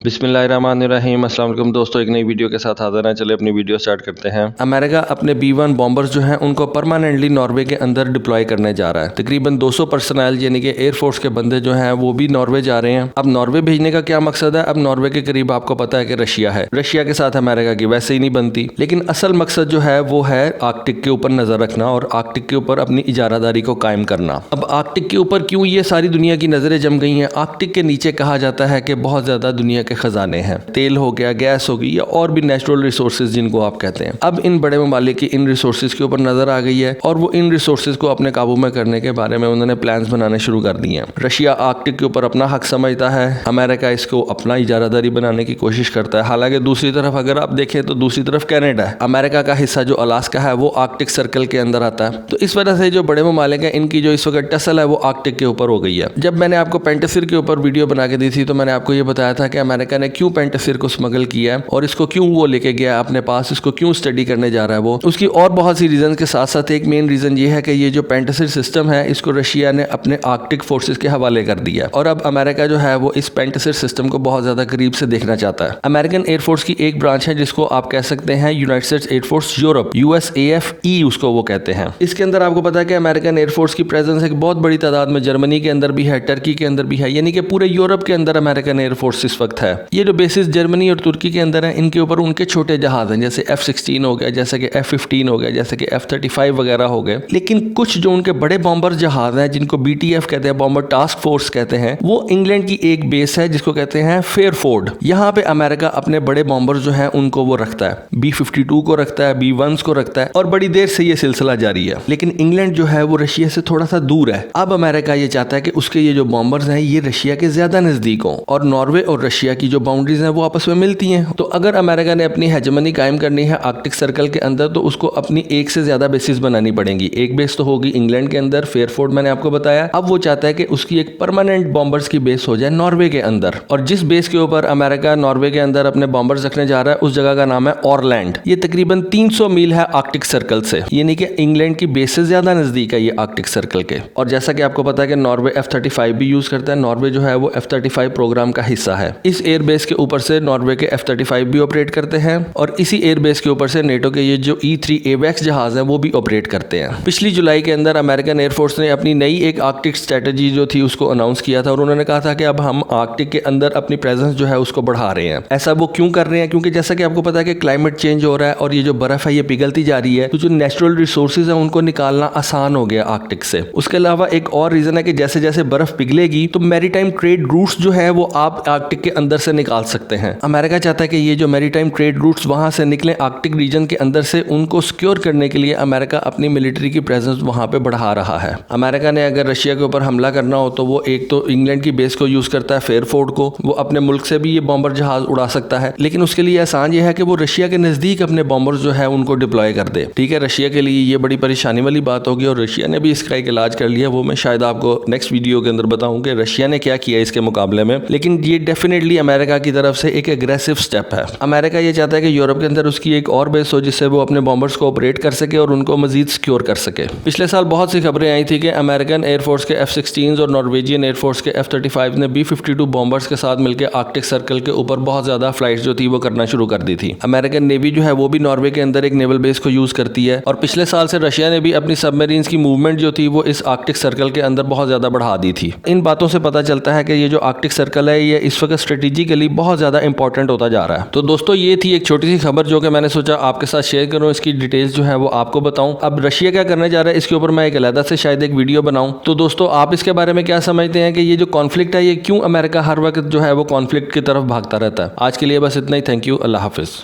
बिस्मिल्लाहिर्रहमानिर्रहीम। अस्सलाम वालेकुम दोस्तों, एक नई वीडियो के साथ हाजिर हैं। चलिए अपनी वीडियो स्टार्ट करते हैं। अमेरिका अपने B-1 बॉम्बर्स जो हैं उनको परमानेंटली नॉर्वे के अंदर डिप्लॉय करने जा रहा है। तकरीबन 200 पर्सनल यानी कि एयरफोर्स के बंदे जो हैं वो भी नॉर्वे जा रहे हैं। अब नॉर्वे भेजने का क्या मकसद है? अब नॉर्वे के करीब आपको पता है कि रशिया है, रशिया के साथ अमेरिका की वैसे ही नहीं बनती, लेकिन असल मकसद जो है वो है आर्कटिक के ऊपर नजर रखना और आर्कटिक के ऊपर अपनी इजारादारी को कायम करना। अब आर्कटिक के ऊपर क्यों ये सारी दुनिया की नजरें जम गई हैं? आर्कटिक के नीचे कहा जाता है कि बहुत ज्यादा दुनिया के खजाने हैं, तेल हो गया, गैस होगी या और भी नेचुरल रिसोर्सेज जिनको आप कहते हैं। अब इन बड़े ममालिक की इन रिसोर्सेज के ऊपर नजर आ गई है और वो इन रिसोर्सेज को अपने काबू में करने के बारे में उन्होंने प्लान्स बनाने शुरू कर दिए हैं। रशिया आर्कटिक के ऊपर अपना हक समझता है, अमेरिका इसको अपना इजारादारी बनाने की कोशिश करता है। हालांकि दूसरी तरफ अगर आप देखें तो दूसरी तरफ कनाडा है, अमेरिका का हिस्सा जो अलास्का है वो आर्कटिक सर्कल के अंदर आता है। तो इस वजह से जो बड़े ममालिक हैं इनकी जो इस वक्त टसल है वो आर्कटिक के ऊपर हो गई है। जब मैंने आपको पेंटासिर के ऊपर वीडियो बना के दी थी तो मैंने आपको ये बताया था कि अमेरिका ने क्यों पेंटासिर को स्मगल किया है और इसको क्यों वो लेके गया अपने पास, इसको क्यों स्टडी करने जा रहा है वो। उसकी और बहुत सी रीजन के साथ साथ एक मेन रीजन ये है कि ये जो पेंटासिर सिस्टम है इसको रशिया ने अपने आर्कटिक फोर्सेस के हवाले कर दिया और अब अमेरिका जो है वो इस पेंटासिर सिस्टम को बहुत ज्यादा करीब से देखना चाहता है। अमेरिकन एयरफोर्स की एक ब्रांच है जिसको आप कह सकते हैं United states air force Europe, USAF उसको वो कहते हैं। इसके अंदर आपको पता है कि अमेरिकन एयरफोर्स की प्रेजेंस एक बहुत बड़ी तादाद में जर्मनी के अंदर भी है, टर्की के अंदर भी है, यानी कि पूरे यूरोप के अंदर अमेरिकन एयरफोर्स इस वक्त है। ये जो बेसिस जर्मनी और तुर्की के अंदर है इनके ऊपर उनके छोटे जहाज हैं, जैसे F-16 हो गया, जैसे कि F-15 हो गया, जैसे कि F-35 वगैरह हो गए। लेकिन कुछ जो उनके बड़े बॉम्बर जहाज हैं जिनको BTF कहते हैं, बॉम्बर टास्क फोर्स कहते हैं, वो इंग्लैंड की एक बेस है जिसको कहते हैं फेयरफोर्ड। यहाँ पे अमेरिका अपने बड़े बॉम्बर जो है उनको वो रखता है, B-52 को रखता है, B-1s को रखता है और बड़ी देर से ये सिलसिला जारी है। लेकिन इंग्लैंड जो है वो रशिया से थोड़ा सा दूर है। अब अमेरिका ये चाहता है कि उसके ये जो बॉम्बर्स हैं ये रशिया के ज्यादा नजदीक हों और नॉर्वे और रशिया की जो बाउंड्रीज हैं वो आपस में मिलती हैं। तो अगर अमेरिका ने अपनी हेजमनी कायम करनी है आर्कटिक सर्कल के अंदर तो उसको अपनी एक से ज्यादा बेसिस बनानी पड़ेंगी। एक बेस तो होगी इंग्लैंड के अंदर, फेयरफोर्ड मैंने आपको बताया। अब वो चाहता है कि उसकी एक परमानेंट बॉम्बर्स की बेस हो जाए नॉर्वे के अंदर, और जिस बेस के ऊपर अमेरिका नॉर्वे के अंदर अपने बॉम्बर्स रखने जा रहा है उस जगह का नाम है ऑरलैंड। ये तकरीबन 300 मील है आर्कटिक सर्कल से, यानी कि इंग्लैंड की बेस से ज्यादा नजदीक है ये आर्कटिक सर्कल के। और जैसा कि आपको पता है कि नॉर्वे F-35 भी यूज करता है, नॉर्वे जो है वो F-35 प्रोग्राम का हिस्सा है। इस एयरबेस के ऊपर से नॉर्वे के F-35 भी ऑपरेट करते हैं और इसी एयरबेस के ऊपर से नेटो के ये जो E-3 AWACS जहाज हैं वो भी ऑपरेट करते हैं। पिछली जुलाई के अंदर अमेरिकन एयरफोर्स ने अपनी नई एक आर्कटिक स्ट्रेटजी जो थी उसको अनाउंस किया था और उन्होंने कहा था कि अब हम आर्कटिक के अंदर अपनी प्रेजेंस जो है उसको बढ़ा रहे हैं। ऐसा वो क्यों कर रहे हैं? क्योंकि जैसा कि आपको पता है कि क्लाइमेट चेंज हो रहा है और ये जो बर्फ है ये पिघलती जा रही है, तो जो नेचुरल रिसोर्सेज है उनको निकालना आसान हो गया आर्कटिक से। उसके अलावा एक और रीजन है कि जैसे जैसे बर्फ पिघलेगी तो मैरीटाइम ट्रेड रूट्स जो है वो आप आर्कटिक के अंदर से निकाल सकते हैं। अमेरिका चाहता है कि ये जो मैरीटाइम ट्रेड रूट्स वहां से निकले आर्कटिक रीजन के अंदर से, उनको सिक्योर करने के लिए अमेरिका अपनी मिलिट्री की प्रेजेंस वहां पे बढ़ा रहा है। अमेरिका ने अगर रशिया के ऊपर हमला करना हो तो वो एक तो इंग्लैंड की बेस को यूज करता है, फेयरफोर्ड को, वो अपने मुल्क से भी ये बॉम्बर जहाज उड़ा सकता है, लेकिन उसके लिए आसान ये है कि वो रशिया के नजदीक अपने बॉम्बर जो है उनको डिप्लॉय कर दे। ठीक है, रशिया के लिए ये बड़ी परेशानी वाली बात होगी और रशिया ने भी इसका एक इलाज कर लिया, वो मैं शायद आपको नेक्स्ट वीडियो के अंदर बताऊं कि रशिया ने क्या किया इसके मुकाबले में। लेकिन ये डेफिनेटली अमेरिका की तरफ से एक एग्रेसिव स्टेप है। अमेरिका ये चाहता है कि यूरोप के अंदर उसकी एक और बेस हो जिससे वो अपने बॉम्बर्स को ऑपरेट कर सके और उनको मजीद सिक्योर कर सके। पिछले साल बहुत सी खबरें आई थी कि अमेरिकन एयरफोर्स के F-16 और नॉर्वेजियन एयरफोर्स के F-35 ने B-52 बॉम्बर्स के साथ मिलकर आर्कटिक सर्कल के ऊपर बहुत ज्यादा फ्लाइट्स जो थी वो करना शुरू कर दी थी। अमेरिकन नेवी जो है वो भी नॉर्वे के अंदर एक नेवल बेस को यूज करती है और पिछले साल से रशिया ने भी अपनी सबमरीन्स की मूवमेंट जो थी वो इस आर्कटिक सर्कल के अंदर बहुत ज्यादा बढ़ा दी थी। इन बातों से पता चलता है कि ये जो आर्कटिक सर्कल है ये इस वक्त स्ट्रेटेजिकली बहुत ज्यादा इंपॉर्टेंट होता जा रहा है। तो दोस्तों ये थी एक छोटी सी खबर जो कि मैंने सोचा आपके साथ शेयर करूं, इसकी डिटेल्स जो है वो आपको बताऊं। अब रशिया क्या करने जा रहा है इसके ऊपर मैं एक अलग से शायद एक वीडियो बनाऊं। तो दोस्तों आप इसके बारे में क्या समझते हैं कि ये जो कॉन्फ्लिक्ट है ये क्यों अमेरिका हर वक्त जो है वो कॉन्फ्लिक्ट की तरफ भागता रहता है? आज के लिए बस इतना ही। Thank you, Allah Hafiz.